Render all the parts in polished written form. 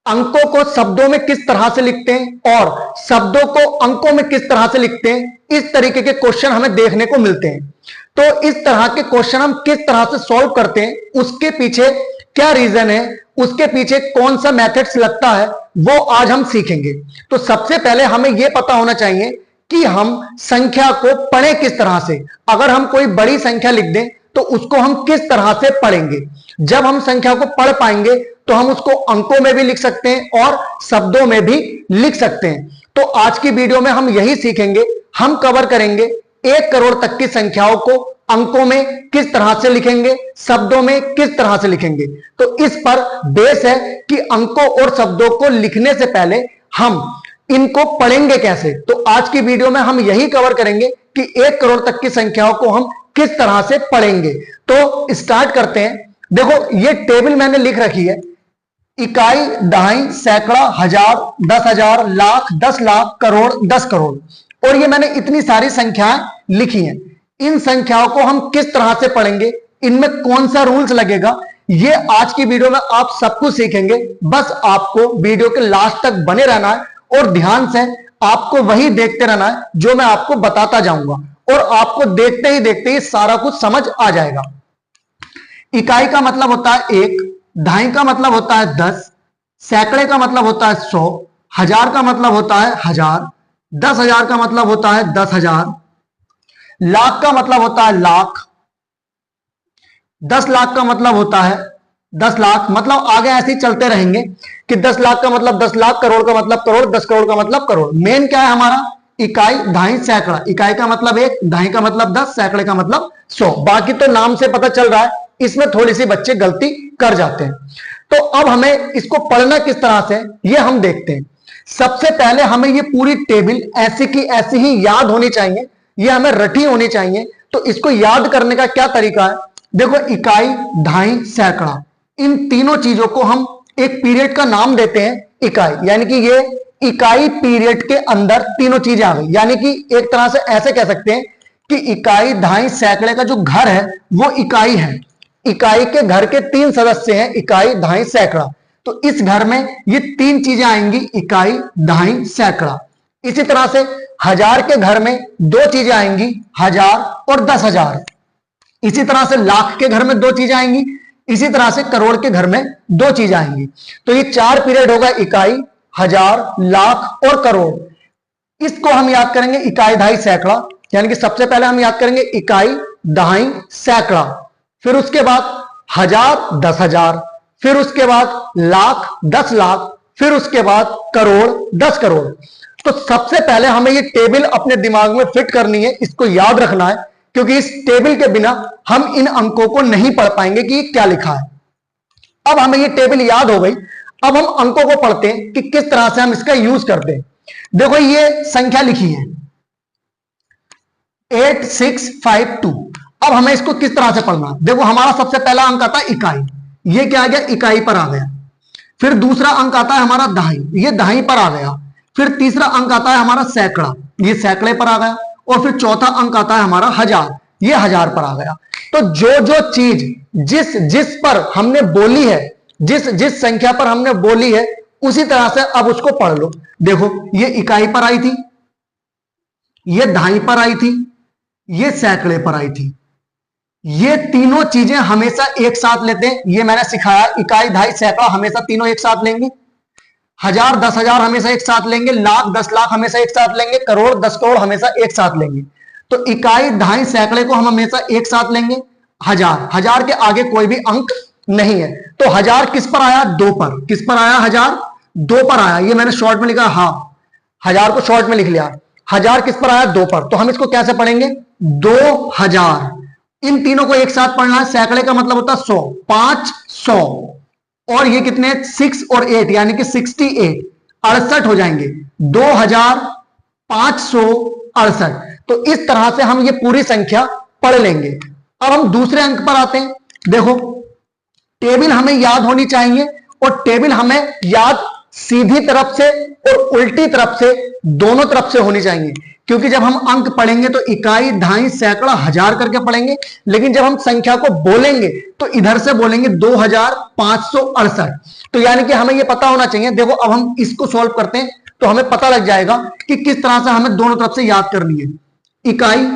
अंकों को शब्दों में किस तरह से लिखते हैं और शब्दों को अंकों में किस तरह से लिखते हैं, इस तरीके के क्वेश्चन हमें देखने को मिलते हैं। तो इस तरह के क्वेश्चन हम किस तरह से सॉल्व करते हैं, उसके पीछे क्या रीजन है, उसके पीछे कौन सा मेथड्स लगता है, वो आज हम सीखेंगे। तो सबसे पहले हमें यह पता होना चाहिए कि हम संख्या को पढ़ें किस तरह से। अगर हम कोई बड़ी संख्या लिख दें तो उसको हम किस तरह से पढ़ेंगे। जब हम संख्या को पढ़ पाएंगे तो हम उसको अंकों में भी लिख सकते हैं और शब्दों में भी लिख सकते हैं। तो आज की वीडियो में हम यही सीखेंगे। हम कवर करेंगे 1 करोड़ तक की संख्याओं को अंकों में किस तरह से लिखेंगे, शब्दों में किस तरह से लिखेंगे। तो इस पर बेस है कि अंकों और शब्दों को लिखने से पहले हम इनको पढ़ेंगे कैसे। तो आज की वीडियो में हम यही कवर करेंगे कि 1 करोड़ तक की संख्याओं को हम किस तरह से पढ़ेंगे। तो स्टार्ट करते हैं। देखो ये टेबल मैंने लिख रखी है, इकाई, दहाई, सैकड़ा, हजार, 10,000, लाख, 10 लाख, करोड़, 10 करोड़, और ये मैंने इतनी सारी संख्याएं लिखी हैं। इन संख्याओं को हम किस तरह से पढ़ेंगे, इनमें कौन सा रूल्स लगेगा, ये आज की वीडियो में आप सब कुछ सीखेंगे। बस आपको वीडियो के लास्ट तक बने रहना है और ध्यान से आपको वही देखते रहना है जो मैं आपको बताता जाऊंगा, और आपको देखते ही सारा कुछ समझ आ जाएगा। इकाई का मतलब होता है 1, दहाई का मतलब होता है 10, सैकड़े का मतलब होता है 100, हजार का मतलब होता है 1000, 10,000 का मतलब होता है 10,000, लाख का मतलब होता है लाख, 10 लाख का मतलब होता है 10 लाख। मतलब आगे ऐसे ही चलते रहेंगे कि 10 लाख का मतलब 10 लाख, करोड़ का मतलब करोड़, 10 करोड़ का मतलब करोड़। मेन क्या है हमारा, इकाई, दहाई, सैकड़ा। इकाई का मतलब 1, दहाई का मतलब 10, सैकड़े का मतलब 100। बाकी तो नाम से पता चल रहा है, इसमें थोड़ी सी बच्चे गलती कर जाते हैं। तो अब हमें इसको पढ़ना किस तरह से, ये हम देखते हैं। सबसे पहले हमें ये पूरी टेबल ऐसी की ऐसी ही याद होनी चाहिए, ये हमें रटी होनी चाहिए। तो इसको याद करने का क्या तरीका है, देखो इकाई, दहाई, सैकड़ा, इन तीनों चीजों को हम एक पीरियड का नाम देते हैं इकाई, यानी कि ये इकाई पीरियड के अंदर तीनों चीजें आ गई। यानी कि एक तरह से ऐसे कह सकते हैं कि इकाई, दहाई, सैकड़े का जो घर है वो इकाई है। इकाई के घर के 3 सदस्य हैं, इकाई, दहाई, सैकड़ा। तो इस घर में ये 3 चीजें आएंगी, इकाई, दहाई, सैकड़ा। इसी तरह से हजार के घर में 2 चीजें आएंगी, हजार और 10,000। इसी तरह से लाख के घर में 2 चीजें आएंगी, इसी तरह से करोड़ के घर में 2 चीजें आएंगी। तो ये 4 पीरियड होगा, इकाई, हजार, लाख और करोड़। इसको हम याद करेंगे इकाई, दहाई, सैकड़ा। यानी कि सबसे पहले हम याद करेंगे इकाई, दहाई, सैकड़ा, फिर उसके बाद हजार, 10,000, फिर उसके बाद लाख, 10 लाख, फिर उसके बाद करोड़, 10 करोड़। तो सबसे पहले हमें ये टेबल अपने दिमाग में फिट करनी है, इसको याद रखना है, क्योंकि इस टेबल के बिना हम इन अंकों को नहीं पढ़ पाएंगे कि क्या लिखा है। अब हमें ये टेबल याद हो गई, अब हम अंकों को पढ़ते हैं कि किस तरह से हम इसका यूज करते हैं। देखो ये संख्या लिखी है 8652। अब हमें इसको किस तरह से पढ़ना है, देखो हमारा सबसे पहला अंक आता है इकाई, ये क्या आ गया, इकाई पर आ गया। फिर दूसरा अंक आता है हमारा दहाई, ये दहाई पर आ गया। फिर तीसरा अंक आता है हमारा सैकड़ा, ये सैकड़े पर आ गया। और फिर चौथा अंक आता है हमारा हजार, ये हजार पर आ गया। तो जो जो चीज जिस जिस पर हमने बोली है, जिस जिस संख्या पर हमने बोली है, उसी तरह से अब उसको पढ़ लो। देखो ये इकाई पर आई थी, ये दहाई पर आई थी, ये सैकड़े पर आई थी। ये तीनों चीजें हमेशा एक साथ लेते हैं, ये मैंने सिखाया। इकाई, दहाई, सैकड़ा हमेशा तीनों एक साथ लेंगे। हजार, 10,000 हमेशा एक साथ लेंगे। लाख, 10 लाख हमेशा एक साथ लेंगे। करोड़, 10 करोड़ हमेशा एक साथ लेंगे। तो इकाई, दहाई, सैकड़े को हम हमेशा एक साथ लेंगे। हजार, हजार के आगे कोई भी अंक नहीं है। तो हजार किस पर आया, 2 पर। किस पर आया, हजार 2 पर आया। ये मैंने शॉर्ट में लिखा, हाँ हजार को शॉर्ट में लिख लिया। हजार किस पर आया, 2 पर। तो हम इसको कैसे पढ़ेंगे, 2000। इन तीनों को एक साथ पढ़ना है। सैकड़े का मतलब होता है 100, 500, और ये कितने, 6 और 8 यानी कि 68, 68 हो जाएंगे। 2568। तो इस तरह से हम ये पूरी संख्या पढ़ लेंगे। अब हम दूसरे अंक पर आते हैं। देखो टेबल हमें याद होनी चाहिए, और टेबल हमें याद सीधी तरफ से और उल्टी तरफ से, दोनों तरफ से होनी चाहिए। क्योंकि जब हम अंक पढ़ेंगे तो इकाई, दहाई, सैकड़ा, हजार करके पढ़ेंगे, लेकिन जब हम संख्या को बोलेंगे तो इधर से बोलेंगे 2568। तो यानी कि हमें यह पता होना चाहिए। देखो अब हम इसको सॉल्व करते हैं तो हमें पता लग जाएगा कि किस तरह से हमें दोनों तरफ से याद करनी है। इकाई,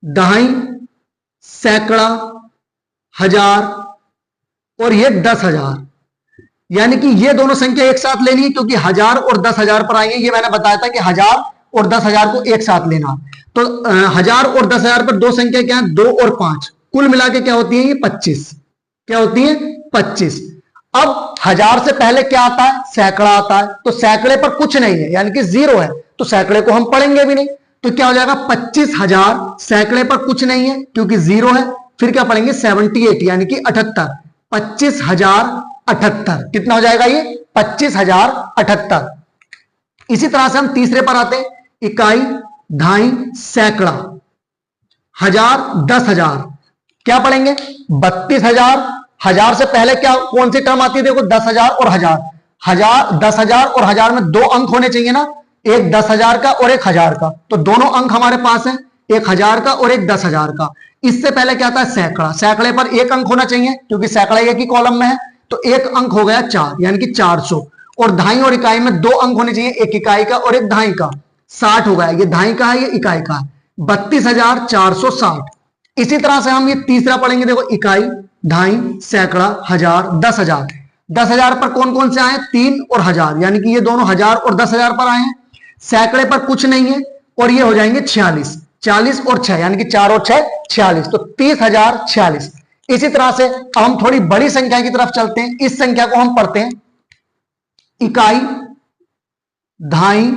दहाई, सैकड़ा, हजार और ये 10,000, यानी कि ये दोनों संख्या एक साथ लेनी है, क्योंकि 1000 और 10,000 पर आई है। ये मैंने बताया था कि 1000 और 10,000 को एक साथ लेना। तो 1000 और 10,000 पर दो संख्या क्या है, 2 और 5, कुल मिला के क्या होती है, ये 25। क्या होती है, 25। अब 1000 से पहले क्या आता है, सैकड़ा आता है। तो सैकड़े पर कुछ नहीं है, यानी कि 0 है, तो सैकड़े को हम पढ़ेंगे भी नहीं। तो क्या हो जाएगा, 25,000, सैकड़े पर कुछ नहीं है क्योंकि 0 है। फिर क्या पढ़ेंगे, 78 यानी कि 78, 25,078। कितना हो जाएगा ये, 25,078। इसी तरह से हम तीसरे पर आते हैं, इकाई, दहाई, सैकड़ा, हजार, 10,000। क्या पढ़ेंगे, 32,000। 1000 से पहले क्या, कौन सी टर्म आती है, देखो 10,000 और 1000। 10,000 और 1000 में दो अंक होने चाहिए ना, एक 10,000 का और एक 1000 का। तो दोनों अंक हमारे पास है, एक 1000 का और एक 10,000 का। इससे पहले क्या था, सैकड़ा। सैकड़े पर एक अंक होना चाहिए क्योंकि सैकड़ा एक ही कॉलम में है, तो एक अंक हो गया 4, यानी कि 400। और दहाई और इकाई में दो अंक होने चाहिए, एक इकाई का और एक दहाई का। 60 हो गया, ये दहाई का है, ये इकाई का है। 32,460। इसी तरह से हम ये तीसरा पढ़ेंगे, देखो इकाई, दहाई, सैकड़ा, हजार, 10,000। 10,000 पर कौन कौन से आए, 3 और 1000, यानी कि ये दोनों 1000 और 10,000 पर आए हैं। सैकड़े पर कुछ नहीं है और ये हो जाएंगे 46। 40 और 6 यानी कि 4 और 6 46, तो 30,046। इसी तरह से हम थोड़ी बड़ी संख्या की तरफ चलते हैं। इस संख्या को हम पढ़ते हैं, इकाई, दहाई,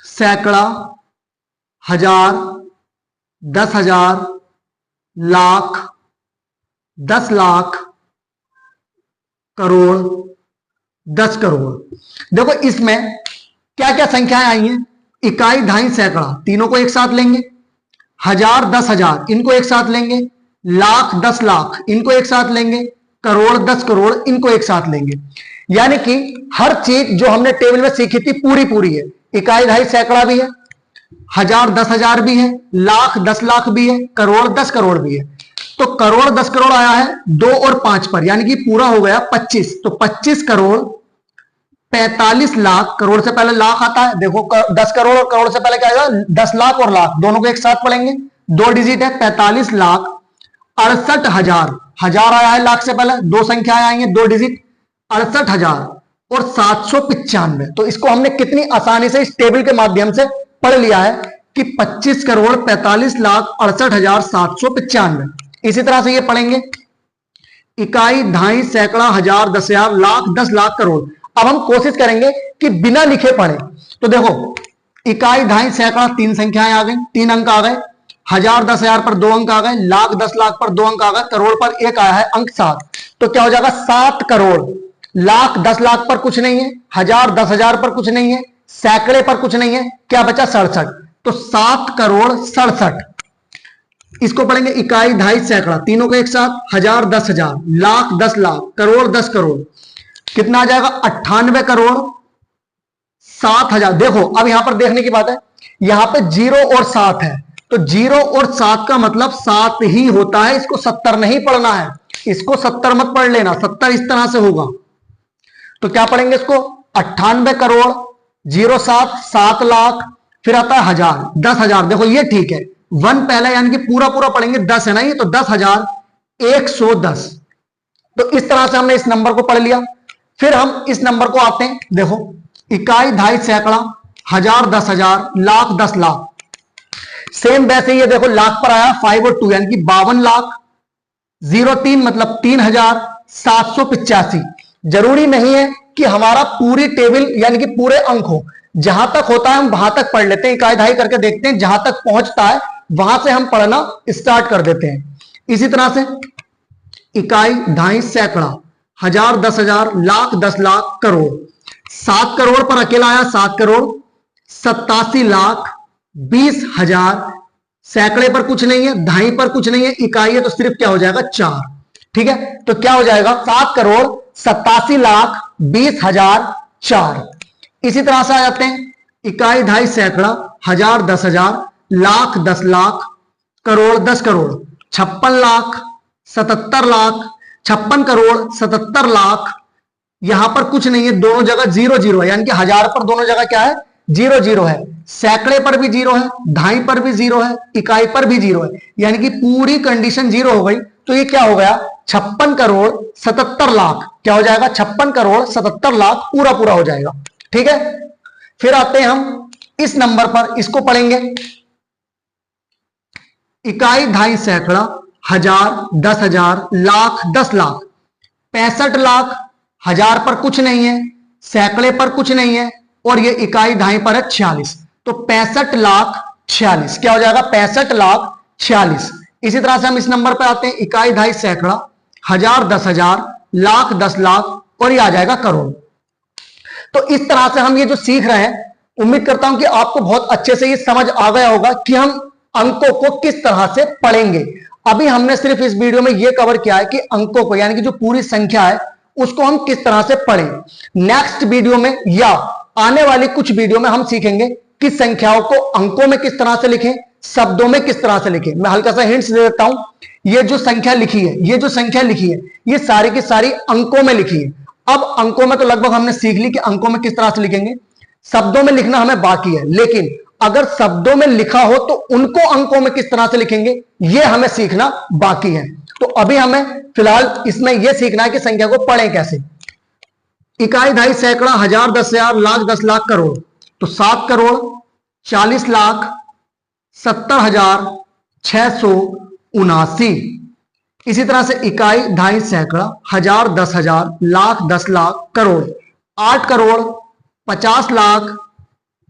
सैकड़ा, हजार, 10,000, लाख, 10 लाख, करोड़, 10 करोड़। देखो इसमें क्या क्या संख्याएं आई हैं, इकाई, दहाई, सैकड़ा, तीनों को एक साथ लेंगे। हजार, 10,000, इनको एक साथ लेंगे। लाख, 10 लाख, इनको एक साथ लेंगे। करोड़, 10 करोड़, इनको एक साथ लेंगे। यानी कि हर चीज जो हमने टेबल में सीखी थी पूरी पूरी है। इकाई, दहाई, सैकड़ा भी है, हजार, 10,000 भी है, लाख, 10 लाख भी है, करोड़, 10 करोड़ भी है। तो करोड़, 10 करोड़ आया है 2 और 5 पर, यानी कि पूरा हो गया 25। तो 25 करोड़ 45 लाख, करोड़ से पहले लाख आता है, देखो 10 करोड़ और करोड़ से पहले क्या आएगा, 10 लाख और लाख, दोनों को एक साथ पढ़ेंगे, 2 डिजिट है, 45 लाख 68,000। हजार आया है लाख से पहले, दो संख्याएं आई हैं 2 डिजिट, 68,000 और 795। तो इसको हमने कितनी आसानी से इस टेबल के माध्यम से पढ़ लिया है कि 25 करोड़ 45 लाख 68,795। इसी तरह से ये पढ़ेंगे, इकाई, दहाई, सैकड़ा, हजार, 10,000, लाख, 10 लाख, करोड़। अब हम कोशिश करेंगे कि बिना लिखे पढ़े। तो देखो इकाई, दहाई, सैकड़ा, 3 संख्याएं आ गई, 3 अंक आ गए। हजार, 10,000 पर 2 अंक आ गए, लाख, 10 लाख पर 2 अंक आ गए, करोड़ पर 1 आया है, अंक 7। तो क्या हो जाएगा, 7 करोड़। लाख, 10 लाख पर कुछ नहीं है, हजार, 10,000 पर कुछ नहीं है, सैकड़े पर कुछ नहीं है, क्या बचा, 67। तो 7 करोड़ 67। इसको पढ़ेंगे, इकाई, दहाई, सैकड़ा, तीनों को एक साथ, हजार, 10,000, लाख, 10 लाख, करोड़, 10 करोड़। कितना आ जाएगा, 98 करोड़ 7,000। देखो अब यहां पर देखने की बात है, यहां पे 0 और 7 है, तो 0 और 7 का मतलब 7 ही होता है। इसको 70 नहीं पढ़ना है, इसको 70 मत पढ़ लेना, 70 इस तरह से होगा। तो क्या पढ़ेंगे इसको, 98 करोड़ 07, 7 लाख, फिर आता है हजार, 10,000। देखो ये ठीक है, 1 पहले यानी कि पूरा पूरा पढ़ेंगे, 10 है ना ये, तो 10,110। तो इस तरह से हमने इस नंबर को पढ़ लिया। फिर हम इस नंबर को आते हैं, देखो इकाई, दहाई, सैकड़ा, हजार, 10,000, लाख, 10 लाख। सेम वैसे ये देखो लाख पर आया 5 और 2 यानी कि 52 लाख, 03 मतलब 3,785। जरूरी नहीं है कि हमारा पूरी टेबल यानी कि पूरे अंक हो, जहां तक होता है हम वहां तक पढ़ लेते हैं, इकाई दहाई करके देखते हैं, जहां तक पहुंचता है वहां से हम पढ़ना स्टार्ट कर देते हैं। इसी तरह से इकाई, दहाई, सैकड़ा, हजार, 10,000, लाख, 10 लाख, करोड़। 7 करोड़ पर अकेला आया 7 करोड़ 87 लाख 20,000। सैकड़े पर कुछ नहीं है, दहाई पर कुछ नहीं है, इकाई है, तो सिर्फ क्या हो जाएगा 4। ठीक है, तो क्या हो जाएगा, 7 करोड़ 87,20,004। इसी तरह से आ जाते हैं इकाई, ढाई, सैकड़ा, हजार, 10,000, लाख, 10 लाख, करोड़, 10 करोड़, 56 लाख, 77 लाख, 56 करोड़, 77 लाख। यहां पर कुछ नहीं है, दोनों जगह 0 0 है, यानी कि हजार पर दोनों जगह क्या है, 0 0 है। सैकड़े पर भी 0 है, ढाई पर भी 0 है, इकाई पर भी 0 है, यानी कि पूरी कंडीशन 0 हो गई। तो ये क्या हो गया, 56 करोड़ 77 लाख। क्या हो जाएगा, 56 करोड़ 77 लाख पूरा पूरा हो जाएगा। ठीक है, फिर आते हैं हम इस नंबर पर, इसको पढ़ेंगे। इकाई, ढाई, सैकड़ा, हजार, 10,000, लाख, 10 लाख, 65 लाख। हजार पर कुछ नहीं है, सैकड़े पर कुछ नहीं है, और ये इकाई, ढाई पर है 46। तो 65 लाख 46 क्या हो जाएगा, 65 लाख 46। इसी तरह से हम इस नंबर पर आते हैं, इकाई, ढाई, सैकड़ा, हजार, 10,000, लाख, 10 लाख, और ये आ जाएगा करोड़। तो इस तरह से हम ये जो सीख रहे हैं, उम्मीद करता हूं कि आपको बहुत अच्छे से ये समझ आ गया होगा कि हम अंकों को किस तरह से पढ़ेंगे। अभी हमने सिर्फ इस वीडियो में ये कवर किया है कि अंकों को, यानी कि जो पूरी संख्या है उसको हम किस तरह से पढ़ें। नेक्स्ट वीडियो में या आने वाली कुछ वीडियो में हम सीखेंगे कि संख्याओं को अंकों में किस तरह से लिखें, शब्दों में किस तरह से लिखें। मैं हल्का सा हिंट्स दे देता हूं, ये जो संख्या लिखी है, ये सारी की सारी अंकों में लिखी है। अब अंकों में तो लगभग हमने सीख ली कि अंकों में किस तरह से लिखेंगे, शब्दों में लिखना हमें बाकी है। लेकिन अगर शब्दों में लिखा हो तो उनको अंकों में किस तरह से लिखेंगे, यह हमें सीखना बाकी है। तो अभी हमें फिलहाल इसमें यह सीखना है कि संख्या को पढ़ें कैसे। इकाई, ढाई, सैकड़ा, हजार, 10,000, लाख, 10 लाख, करोड़। तो 7 करोड़ 40 लाख 70,679। इसी तरह से इकाई, ढाई, सैकड़ा, हजार, 10,000, लाख, 10 लाख, करोड़। 8 करोड़ 50 लाख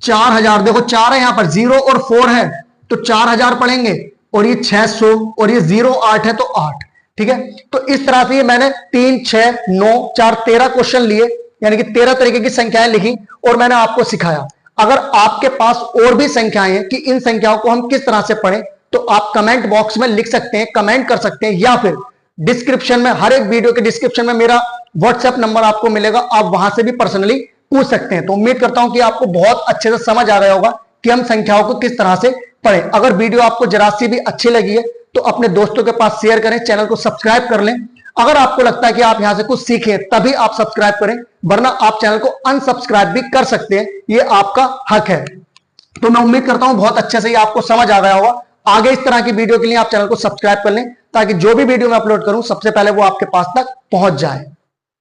4,000। देखो 4 है, यहां पर 0 और 4 है, तो 4,000 पढ़ेंगे, और ये 600, और ये 0 8 है तो 8। ठीक है, तो इस तरह से ये मैंने 3 6 9 4 13 क्वेश्चन लिए, यानी कि 13 तरीके की संख्याएं लिखी और मैंने आपको सिखाया। अगर आपके पास और भी संख्याएं हैं कि इन संख्याओं को हम किस तरह से पढ़ें, तो आप कमेंट बॉक्स में लिख सकते हैं, कमेंट कर सकते हैं, या फिर डिस्क्रिप्शन में, हर एक वीडियो के डिस्क्रिप्शन में मेरा व्हाट्सएप नंबर आपको मिलेगा, आप वहां से भी पर्सनली पूछ सकते हैं। तो उम्मीद करता हूं कि आपको बहुत अच्छे से समझ आ गया होगा कि हम संख्याओं को किस तरह से पढ़ें। अगर वीडियो आपको जरा सी भी अच्छी लगी है तो अपने दोस्तों के पास शेयर करें, चैनल को सब्सक्राइब कर लें। अगर आपको लगता है कि आप यहां से कुछ सीखें तभी आप सब्सक्राइब करें, वरना आप चैनल को अनसब्सक्राइब भी कर सकते हैं, ये आपका हक है। तो मैं उम्मीद करता हूं बहुत अच्छे से ये आपको समझ आ गया होगा। आगे इस तरह की वीडियो के लिए आप चैनल को सब्सक्राइब कर लें, ताकि जो भी वीडियो मैं अपलोड करूं सबसे पहले वो आपके पास तक पहुंच जाए।